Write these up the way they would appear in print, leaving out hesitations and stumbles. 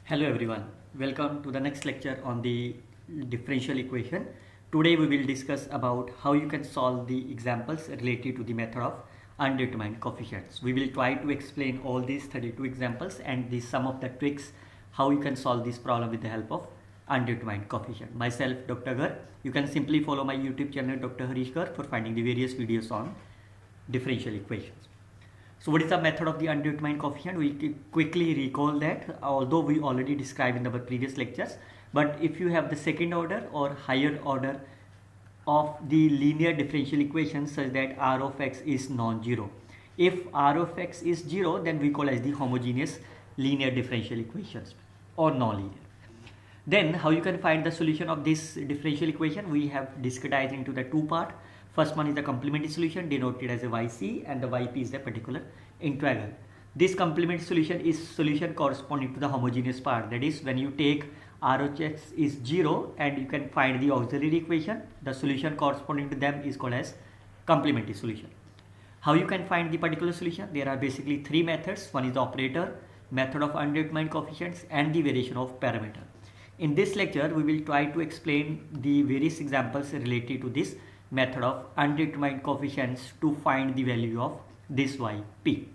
Hello everyone, welcome to the next lecture on the differential equation. Today we will discuss about how you can solve the examples related to the method of undetermined coefficients. We will try to explain all these 32 examples and the sum of the tricks how you can solve this problem with the help of undetermined coefficient. Myself Dr. Garg. You can simply follow my YouTube channel Dr. Harish Garg for finding the various videos on differential equations. So what is the method of the undetermined coefficient? We quickly recall that, although we already described in our previous lectures, but if you have the second order or higher order of the linear differential equation such that r of x is non-zero. If r of x is 0, then we call as the homogeneous linear differential equations or non-linear. Then how you can find the solution of this differential equation? We have discretized into the two part. First one is the complementary solution denoted as a yc, and the yp is the particular integral. This complementary solution is solution corresponding to the homogeneous part. That is, when you take r of x is 0 and you can find the auxiliary equation, the solution corresponding to them is called as complementary solution. How you can find the particular solution? There are basically three methods. One is the operator, method of undetermined coefficients, and the variation of parameter. In this lecture, we will try to explain the various examples related to this method of undetermined coefficients to find the value of this yp.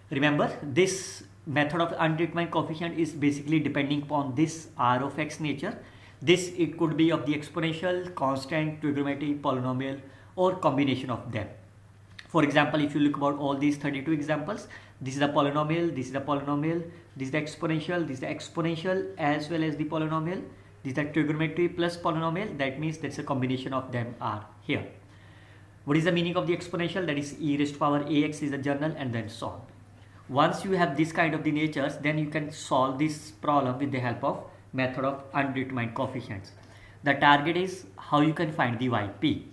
Remember, this method of undetermined coefficient is basically depending upon this r of x nature. This, it could be of the exponential, constant, trigonometric, polynomial, or combination of them. For example, if you look about all these 32 examples, this is the polynomial, this is the polynomial, this is the exponential, this is the exponential as well as the polynomial, this is the trigonometry plus polynomial. That means that's a combination of them are here. What is the meaning of the exponential? That is e raised to power ax is the journal, and then so on. Once you have this kind of the natures, then you can solve this problem with the help of method of undetermined coefficients. The target is how you can find the yp.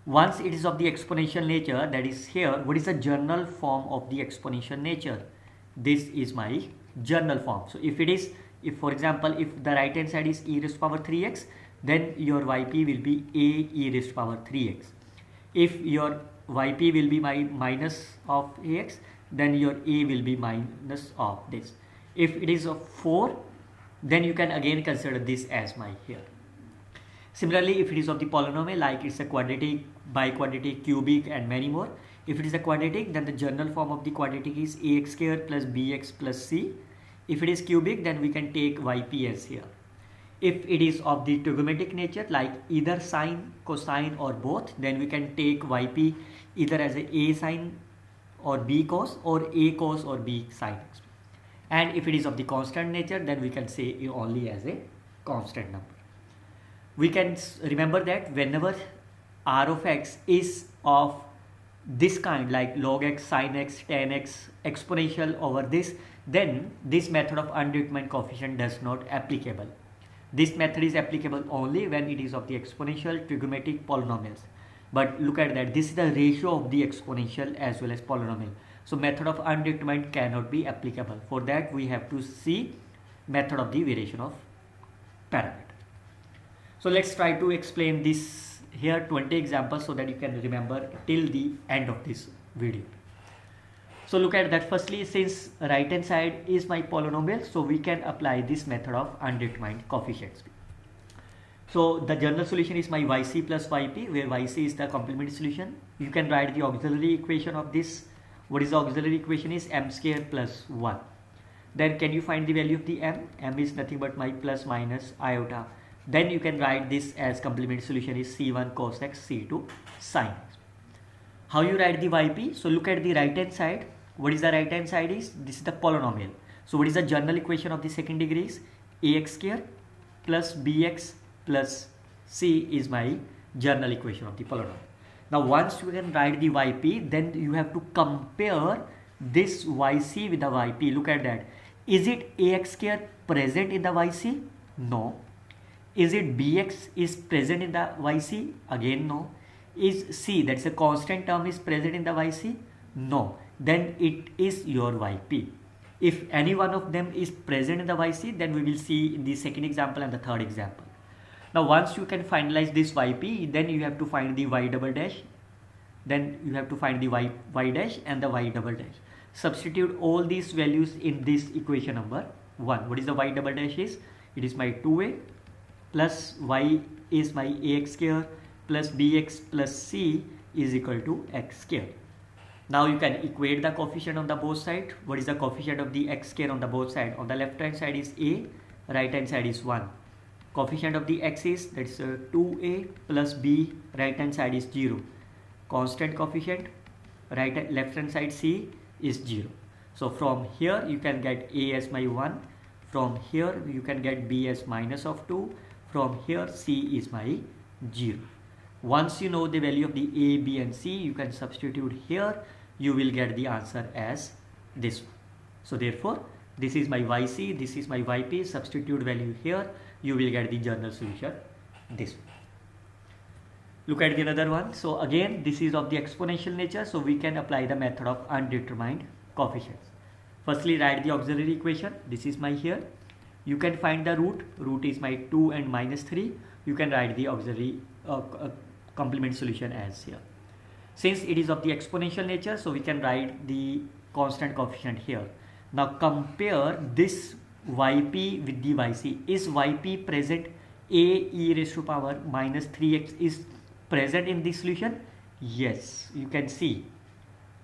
Once it is of the exponential nature, that is here, what is the journal form of the exponential nature? This is my journal form. So if it is, if for example, if the right hand side is e raised to power 3x, then your yp will be a e raised to power 3x. If your yp will be my minus of ax, then your a will be minus of this. If it is of 4, then you can again consider this as my here. Similarly, if it is of the polynomial, like it's a quadratic, biquadratic, cubic, and many more. If it is a quadratic, then the journal form of the quadratic is ax square plus bx plus c. If it is cubic, then we can take yp as here. If it is of the trigonometric nature, like either sine, cosine, or both, then we can take yp either as a sine or b cos, or a cos or b sine. And if it is of the constant nature, then we can say it only as a constant number. We can remember that whenever r of x is of this kind, like log x, sin x, tan x, exponential over this, then this method of undetermined coefficient does not applicable. This method is applicable only when it is of the exponential, trigonometric, polynomials. But look at that, this is the ratio of the exponential as well as polynomial. So method of undetermined cannot be applicable. For that we have to see method of the variation of parameter. So let's try to explain this here 20 examples so that you can remember till the end of this video. So look at that. Firstly, since right hand side is my polynomial, so we can apply this method of undetermined coefficients. So the general solution is my yc plus yp, where yc is the complementary solution. You can write the auxiliary equation of this. What is the auxiliary equation? Is m square plus 1. Then can you find the value of the m? M is nothing but my plus minus iota. Then you can write this as complementary solution is c1 cos x, c2 sin x. How you write the yp? So look at the right hand side. What is the right hand side is? This is the polynomial. So what is the general equation of the second degree? Is ax square plus bx plus c is my general equation of the polynomial. Now once you can write the yp, then you have to compare this yc with the yp. Look at that. Is it ax square present in the yc? No. Is it bx is present in the yc? Again no. Is c, that's a constant term, is present in the yc? No. Then it is your yp. If any one of them is present in the yc, then we will see in the second example and the third example. Now once you can finalize this yp, then you have to find the y double dash. Then you have to find the y dash and the y double dash. Substitute all these values in this equation number 1. What is the y double dash is? It is my 2a plus y is my ax square plus bx plus c is equal to x square. Now you can equate the coefficient on the both side. What is the coefficient of the x square on the both side? On the left hand side is a, right hand side is 1. Coefficient of the x is, that's 2a plus b, right hand side is 0. Constant coefficient, left hand side c is 0. So from here you can get a as my 1. From here you can get b as minus of 2. From here c is my 0. Once you know the value of the a, b and c, you can substitute here. You will get the answer as this one. So therefore this is my yc, this is my yp. Substitute value here. You will get the general solution this one. Look at the another one. So again this is of the exponential nature, so we can apply the method of undetermined coefficients. Firstly write the auxiliary equation. This is my here. You can find the root. Root is my 2 and minus 3. You can write the auxiliary complement solution as here. Since it is of the exponential nature, so we can write the constant coefficient here. Now compare this yp with the yc. Is yp present? A e raised to power minus 3x is present in this solution? Yes, you can see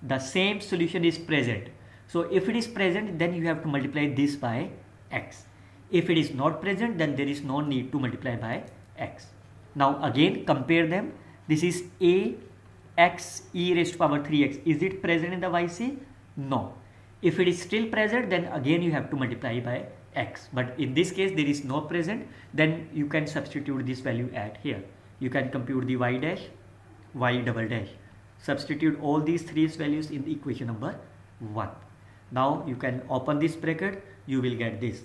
the same solution is present. So if it is present, then you have to multiply this by x. If it is not present, then there is no need to multiply by x. Now again compare them. This is a x e raised to power 3x. Is it present in the yc? No. If it is still present, then again you have to multiply by x. But in this case there is no present, then you can substitute this value at here. You can compute the y dash, y double dash. Substitute all these three values in the equation number 1. Now you can open this bracket, you will get this.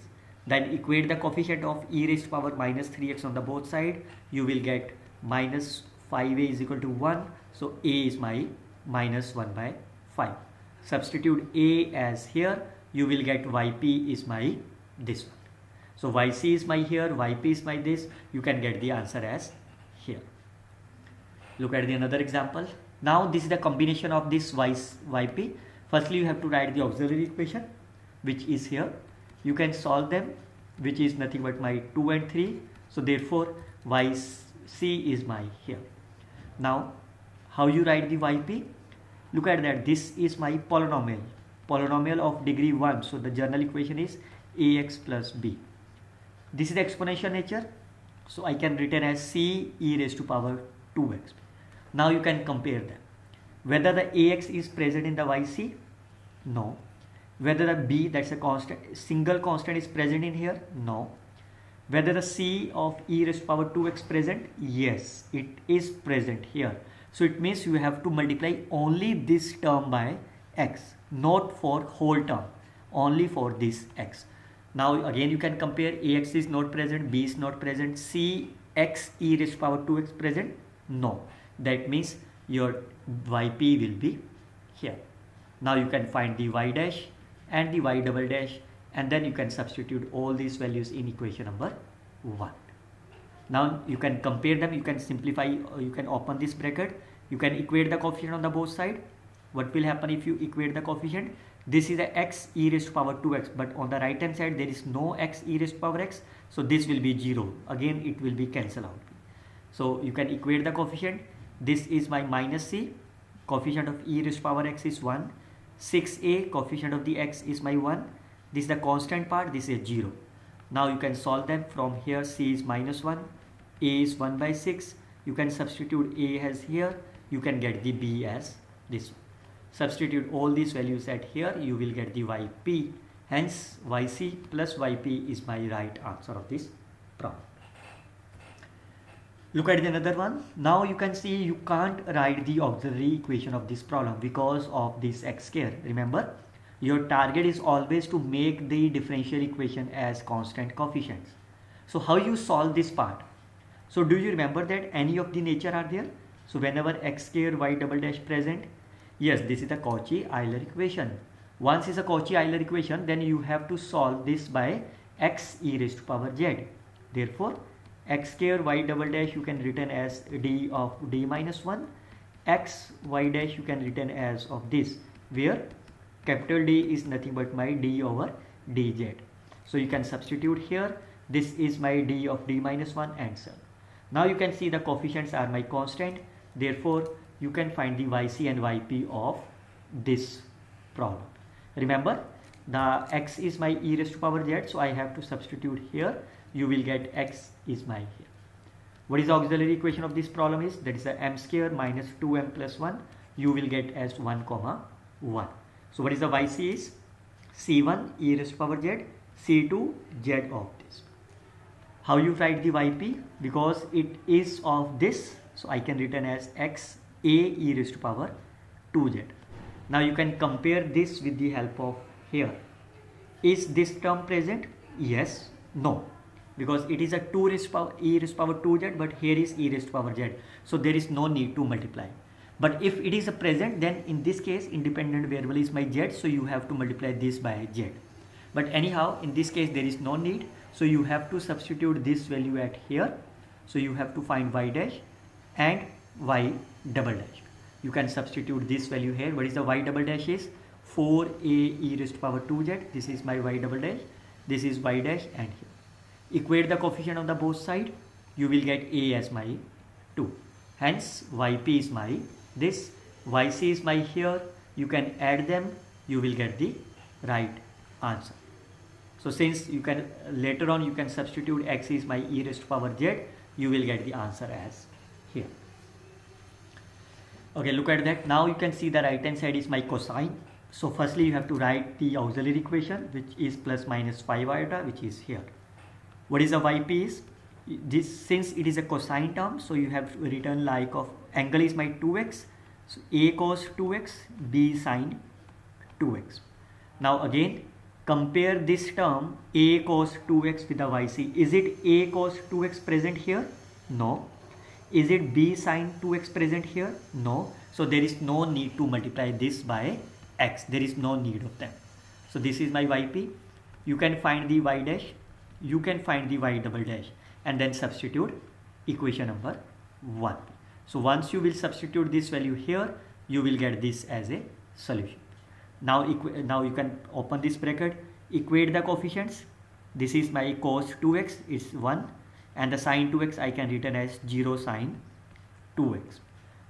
Then equate the coefficient of e raised to power minus 3x on the both side. You will get minus 5a is equal to 1. So a is my minus 1 by 5. Substitute a as here. You will get yp is my this one. So yc is my here, yp is my this. You can get the answer as here. Look at the another example. Now this is the combination of this yp. Firstly you have to write the auxiliary equation, which is here. You can solve them, which is nothing but my 2 and 3. So therefore yc is my here. Now how you write the yp? Look at that. This is my polynomial of degree 1. So the general equation is ax plus b. This is the exponential nature, so I can written as c e raised to power 2x. Now you can compare them. Whether the ax is present in the yc? No. Whether the b, that's a constant, single constant, is present in here? No. Whether the c of e raised to power 2x present? Yes, it is present here. So it means you have to multiply only this term by x, not for whole term, only for this x. Now again you can compare. Ax is not present, b is not present, c x e raised to power 2x present? No. That means your yp will be here. Now you can find the y dash and the y double dash, and then you can substitute all these values in equation number 1. Now you can compare them, you can simplify, you can open this bracket, you can equate the coefficient on the both side. What will happen if you equate the coefficient? This is a x e raised to power 2x, but on the right hand side there is no x e raised to power x, so this will be 0. Again it will be cancelled out. So you can equate the coefficient. This is my minus c, coefficient of e raised to power x is 1. 6a, coefficient of the x is my 1. This is the constant part, this is 0. Now you can solve them. From here c is minus 1, a is 1 by 6. You can substitute a as here, you can get the b as this one. Substitute all these values at here, you will get the yp. Hence yc plus yp is my right answer of this problem. Look at the another one. Now you can see you can't write the auxiliary equation of this problem because of this x square. Remember, your target is always to make the differential equation as constant coefficients. So how you solve this part? So do you remember that any of the nature are there? So whenever x square y double dash present, yes, this is the Cauchy-Euler equation. Once is a Cauchy-Euler equation, then you have to solve this by x e raised to power z. Therefore x square y double dash you can written as d of d minus 1, x y dash you can written as of this, where capital D is nothing but my d over dz. So you can substitute here. This is my d of d minus 1 and so on. Now you can see the coefficients are my constant. Therefore, you can find the yc and yp of this problem. Remember, the x is my e raised to power z, so I have to substitute here. You will get x is my here. What is the auxiliary equation of this problem is? That is a m square minus 2m plus 1. You will get as 1 comma 1. So what is the yc is? c1 e raised to power z, c2 z of this. How you write the yp? Because it is of this, so I can written as x a e raised to power 2z. Now you can compare this with the help of here. Is this term present? Yes, no. Because it is a 2 raised to power e raised to power 2z, but here is e raised to power z. So there is no need to multiply. But if it is a present, then in this case independent variable is my z, so you have to multiply this by z. But anyhow, in this case there is no need, so you have to substitute this value at here. So you have to find y dash and y double dash. You can substitute this value here. What is the y double dash is? 4a e raised to power 2z. This is my y double dash. This is y dash, and here equate the coefficient on the both side. You will get a as my 2. Hence yp is my this, yc is my here. You can add them. You will get the right answer. So since you can later on you can substitute x is my e raised to power z, you will get the answer as here. Okay, look at that. Now you can see the right hand side is my cosine. So firstly you have to write the auxiliary equation, which is plus minus 5 iota, which is here. What is the yp is? This, since it is a cosine term, so you have written like of angle is my 2x. So a cos 2x, b sine 2x. Now again compare this term a cos 2x with the yc. Is it a cos 2x present here? No. Is it b sine 2x present here? No. So there is no need to multiply this by x. There is no need of them. So this is my yp. You can find the y dash. You can find the y double dash and then substitute equation number 1. So once you will substitute this value here, you will get this as a solution. Now you can open this bracket, equate the coefficients. This is my cos 2x is 1 and the sine 2x I can written as 0 sine 2x.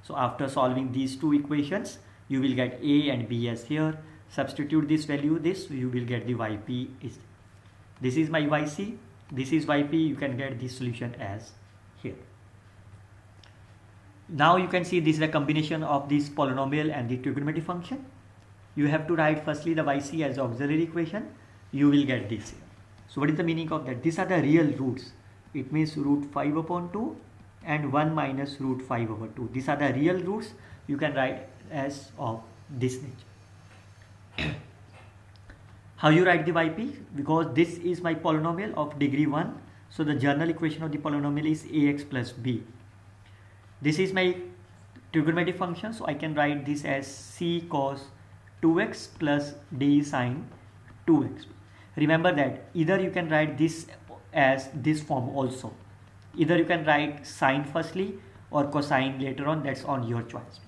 So after solving these two equations, you will get a and b as here. Substitute this value, this you will get the yp is. This is my yc, this is yp. You can get this solution as here. Now you can see this is a combination of this polynomial and the trigonometric function. You have to write firstly the yc as auxiliary equation. You will get this here. So what is the meaning of that? These are the real roots. It means root 5 upon 2 and 1 minus root 5 over 2. These are the real roots. You can write as of this nature. How you write the yp? Because this is my polynomial of degree 1. So the general equation of the polynomial is ax plus b. This is my trigonometric function. So I can write this as c cos 2x plus d sine 2x. Remember that either you can write this as this form also. Either you can write sine firstly or cosine later on. That's on your choice.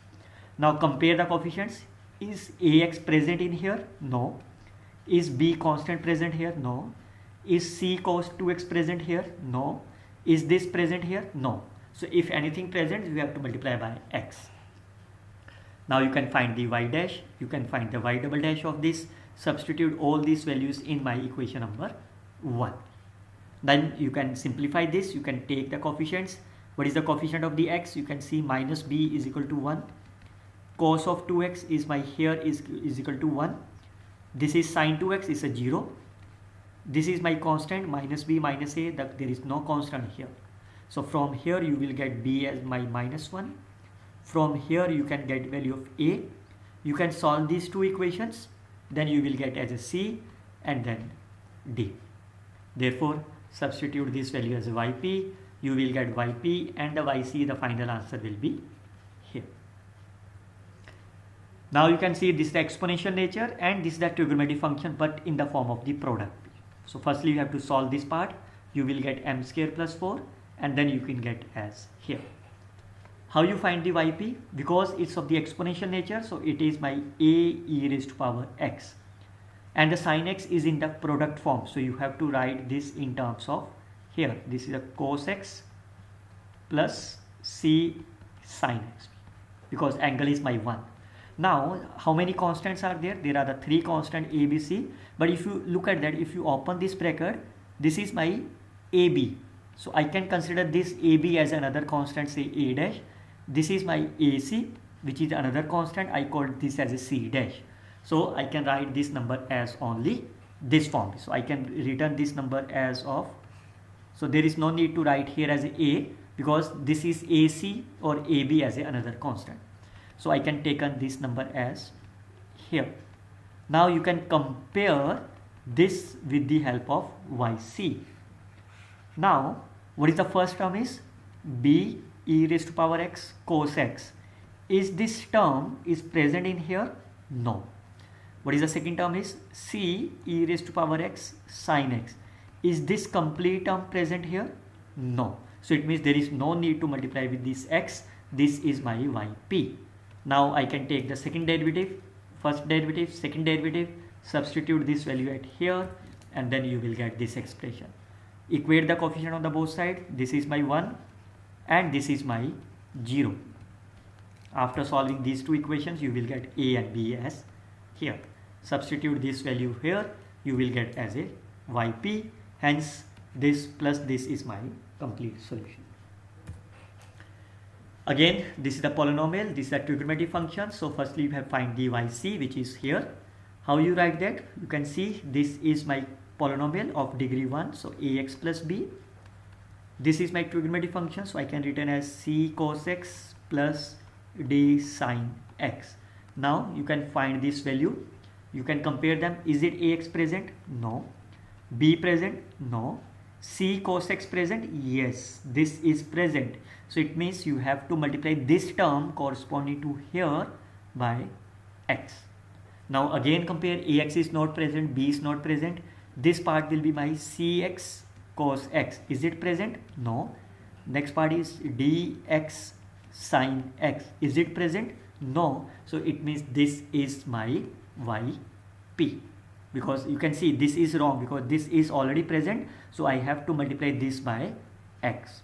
Now compare the coefficients. Is ax present in here? No. Is b constant present here? No. Is c cos 2x present here? No. Is this present here? No. So if anything present, you have to multiply by x. Now you can find the y dash. You can find the y double dash of this. Substitute all these values in my equation number 1. Then you can simplify this. You can take the coefficients. What is the coefficient of the x? You can see minus b is equal to 1. Cos of 2x is my here is equal to 1. This is sine 2x is a 0. This is my constant minus b minus a. That there is no constant here. So from here you will get b as my minus 1. From here you can get value of a. You can solve these two equations. Then you will get as a c and then d. Therefore substitute this value as a yp. You will get yp and the yc. The final answer will be here. Now you can see this is the exponential nature and this is the trigonometric function, but in the form of the product. So firstly you have to solve this part. You will get m square plus 4 and then you can get as here. How you find the yp? Because it's of the exponential nature, so it is my a e raised to power x. and the sin x is in the product form, so you have to write this in terms of, here this is a cos x plus c sin x, because angle is my 1. Now how many constants are there? There are the 3 constant a, b, c, but if you look at that, if you open this bracket, this is my ab, so I can consider this ab as another constant, say a dash. This is my ac, which is another constant, I call this as a c dash. So I can write this number as only this form, so I can return this number as of, so there is no need to write here as a, because this is ac or ab as another constant, so I can take on this number as here. Now you can compare this with the help of yc. Now what is the first term? Is b e raised to power x cos x. Is this term is present in here? No. What is the second term? Is c e raised to power x sin x. Is this complete term present here? No. So it means there is no need to multiply with this x. This is my yp. Now I can take the second derivative, first derivative, second derivative, substitute this value at here, and then you will get this expression. Equate the coefficient on the both sides. This is my 1 and this is my 0. After solving these two equations, you will get a and b as here. Substitute this value here, you will get as a yp. Hence this plus this is my complete solution. Again, this is the polynomial, this is a trigonometric function. So firstly you have find the yc, which is here. How you write that? You can see this is my polynomial of degree 1, so ax plus b. This is my trigonometric function, so I can written as c cos x plus d sin x. Now you can find this value, you can compare them. Is it ax present? No. B present? No. C cos x present? Yes, this is present. So it means you have to multiply this term corresponding to here by x. Now again compare, ax is not present, b is not present. This part will be my cx cos x. Is it present? No. Next part is dx sin x. Is it present? No. So it means this is my yp, because you can see this is wrong because this is already present, so I have to multiply this by x.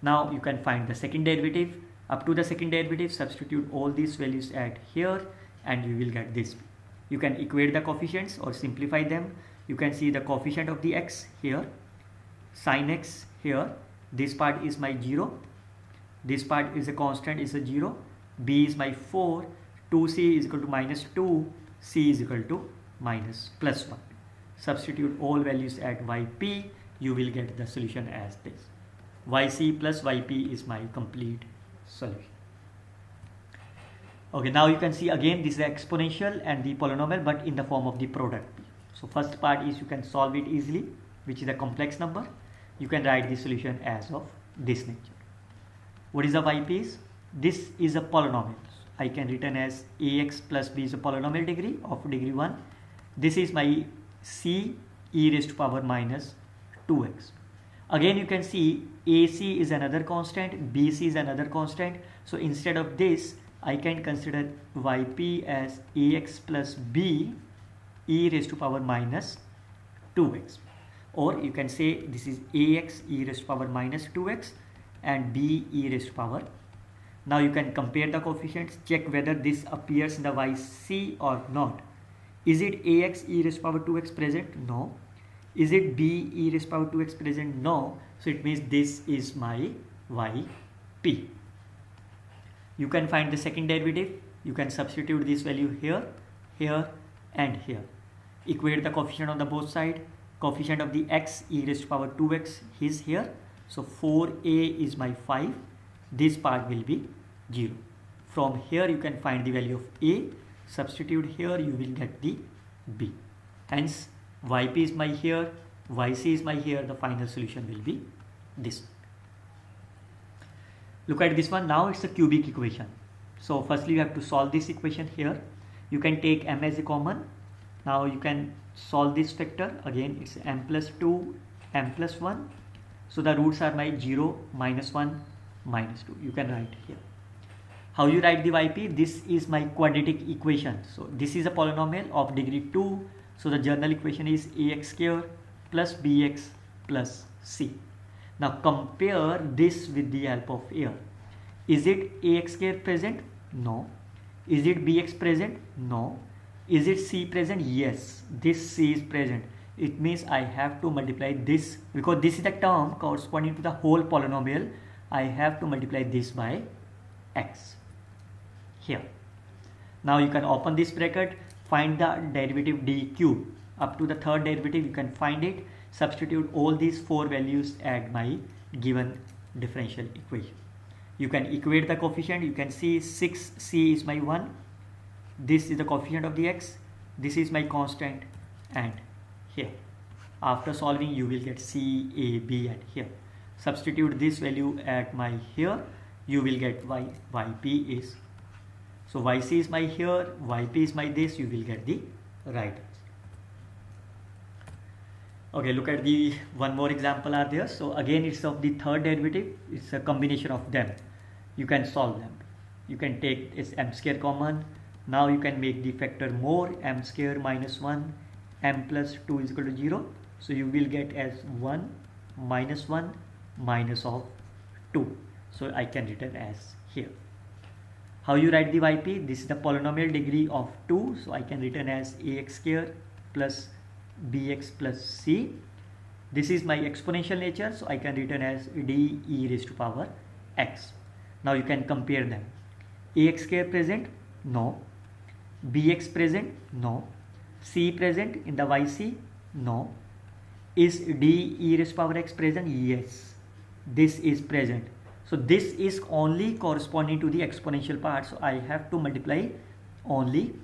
Now you can find the second derivative. Up to the second derivative, substitute all these values at here and you will get this. You can equate the coefficients or simplify them. You can see the coefficient of the x here, sin x here, this part is my 0, this part is a constant, is a 0, b is my 4, 2c is equal to minus 2, c is equal to minus plus 1. Substitute all values at yp, you will get the solution as this. Yc plus yp is my complete solution. Okay, now you can see again this is the exponential and the polynomial, but in the form of the product. So first part is you can solve it easily, which is a complex number. You can write the solution as of this nature. What is the yp? This is a polynomial. I can written as ax plus b is a polynomial degree of degree 1. This is my c e raised to power minus 2x. Again you can see ac is another constant, bc is another constant. So instead of this, I can consider yp as ax plus b e raised to power minus 2x. Or you can say this is ax e raised to power minus 2x and b e raised to power. Now you can compare the coefficients, check whether this appears in the yc or not. Is it ax e raised to power 2x present? No. Is it b e raised to power 2x present? No. So it means this is my yp. You can find the second derivative. You can substitute this value here, here and here. Equate the coefficient on the both side. Coefficient of the x e raised to power 2x is here. So 4a is my 5. This part will be 0. From here you can find the value of a. Substitute here, you will get the b. Hence yp is my here, yc is my here. The final solution will be this. Look at this one. Now it's a cubic equation. So firstly you have to solve this equation here. You can take m as a common. Now you can solve this factor. Again it's m plus 2, m plus 1. So the roots are my 0, minus 1, minus 2. You can write here. How you write the yp? This is my quadratic equation. So this is a polynomial of degree 2, So the general equation is ax square plus bx plus c. Now compare this with the help of here. Is it ax square present? No. Is it bx present? No. Is it c present? Yes, this c is present. It means I have to multiply this, because this is the term corresponding to the whole polynomial. I have to multiply this by x here. Now you can open this bracket, find the derivative d cube up to the third derivative. You can find it, substitute all these four values at my given differential equation. You can equate the coefficient. You can see 6c is my 1. This is the coefficient of the x. This is my constant, and here after solving you will get c, a, b, and here substitute this value at my here. You will get y, yp is, so yc is my here, yp is my this. You will get the right answer. Okay, look at the one more example are there. So again it's of the third derivative. It's a combination of them. You can solve them. You can take this m square common. Now you can make the factor more, m square minus 1, m plus 2 is equal to 0. So you will get as 1 minus minus of 2. So I can written as here. How you write the yp? This is the polynomial degree of 2. So I can written as ax square plus bx plus c. This is my exponential nature. So I can written as d e raised to power x. Now you can compare them. Ax square present? No. Bx present? No. C present in the yc? No. Is d e raised to power x present? Yes. This is present. So this is only corresponding to the exponential part. So I have to multiply only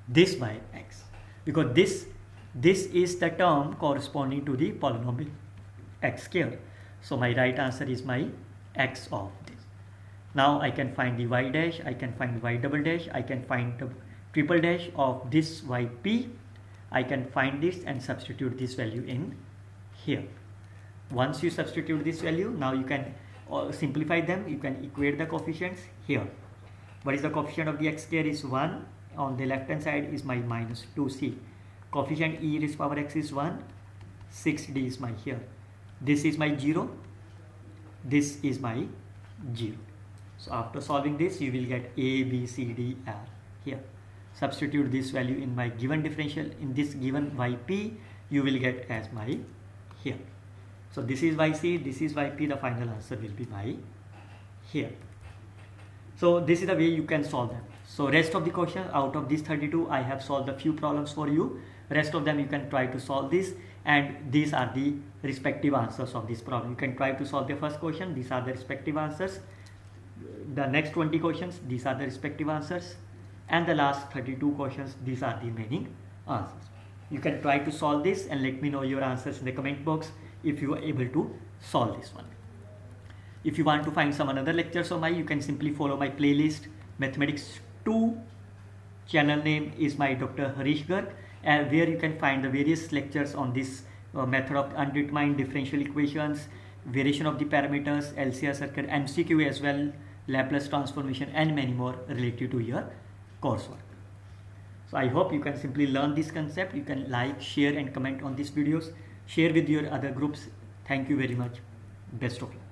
this by x, because this is the term corresponding to the polynomial x square. So my right answer is my x of this. Now I can find the y dash, I can find y double dash, I can find the triple dash of this yp. I can find this and substitute this value in here. Once you substitute this value, now you can simplify them. You can equate the coefficients here. What is the coefficient of the x square is 1. On the left hand side is my minus 2c. Coefficient e raised to power x is 1. 6d is my here. This is my 0. This is my 0. So after solving this, you will get a, b, c, d, r here. Substitute this value in my given differential. In this given yp, you will get as my here. So this is yc, this is yp. The final answer will be my here. So this is the way you can solve them. So rest of the question, out of these 32, I have solved a few problems for you. Rest of them you can try to solve this, and these are the respective answers of this problem. You can try to solve the first question. These are the respective answers. The next 20 questions, these are the respective answers, and the last 32 questions, these are the remaining answers. You can try to solve this and let me know your answers in the comment box if you are able to solve this one. If you want to find some another lectures of mine, you can simply follow my playlist Mathematics 2. Channel name is my Dr. Harish Garg, and where you can find the various lectures on this method of undetermined differential equations, variation of the parameters, LCR circuit, MCQ as well, Laplace transformation, and many more related to your coursework. So I hope you can simply learn this concept. You can like, share, and comment on these videos. Share with your other groups. Thank you very much. Best of luck.